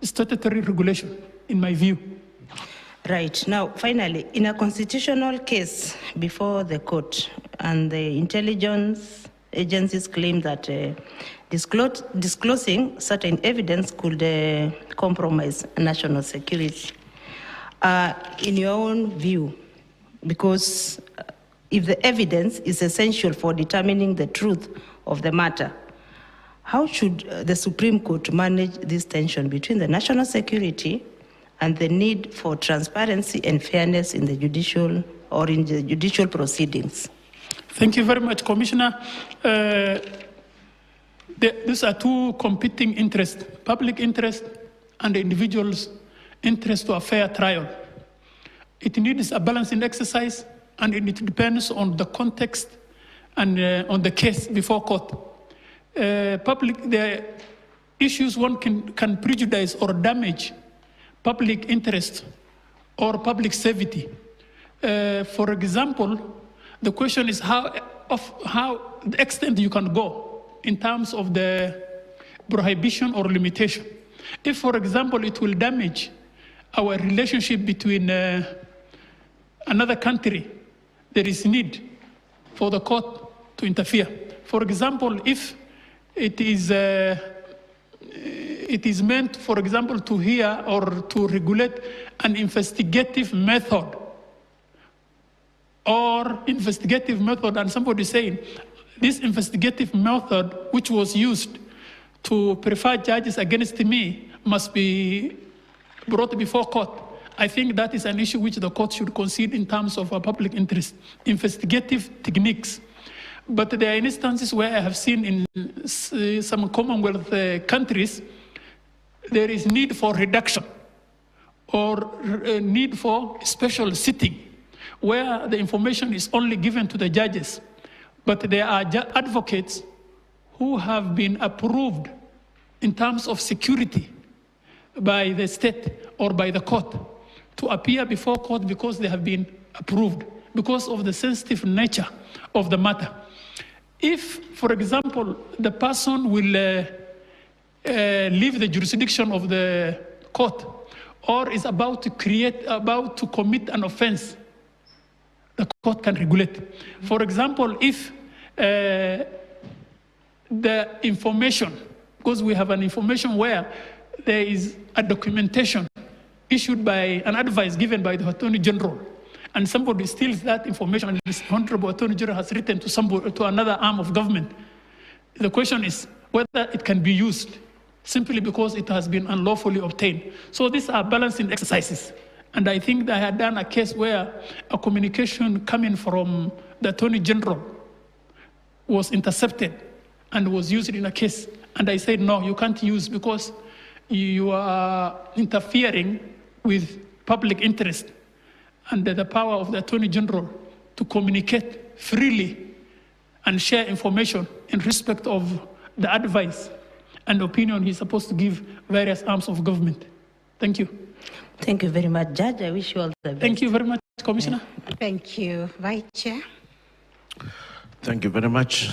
statutory regulation, in my view. Right. Now, finally, in a constitutional case before the court, and the intelligence agencies claim that disclosing certain evidence could compromise national security. In your own view, because if the evidence is essential for determining the truth of the matter, how should the Supreme Court manage this tension between the national security and the need for transparency and fairness in the judicial proceedings? Thank you very much, Commissioner. These are two competing interests, public interest and the individual's interest to a fair trial. It needs a balancing exercise, and it depends on the context and on the case before court. The issues one can prejudice or damage public interest or public safety. For example, the question is how the extent you can go in terms of the prohibition or limitation. If, for example, it will damage our relationship between another country, there is need for the court to interfere. For example, if it is meant, for example, to hear or to regulate an investigative method, and somebody saying this investigative method which was used to prefer judges against me must be brought before court. I think that is an issue which the court should concede in terms of a public interest, investigative techniques. But there are instances where I have seen in some Commonwealth countries, there is need for reduction or need for special sitting where the information is only given to the judges. But there are advocates who have been approved in terms of security by the state or by the court to appear before court because they have been approved, because of the sensitive nature of the matter. If, for example, the person will leave the jurisdiction of the court or is about to commit an offense, the court can regulate. For example, if the information, because we have an information where there is a documentation issued by an advice given by the Attorney General, and somebody steals that information, and this Honorable Attorney General has written to another arm of government. The question is whether it can be used simply because it has been unlawfully obtained. So these are balancing exercises. And I think that I had done a case where a communication coming from the Attorney General was intercepted and was used in a case. And I said, no, you can't use because you are interfering with public interest and the power of the Attorney General to communicate freely and share information in respect of the advice and opinion he's supposed to give various arms of government. Thank you. Thank you very much, Judge. I wish you all the best. Thank you very much, Commissioner. Thank you, Vice Chair. Thank you very much.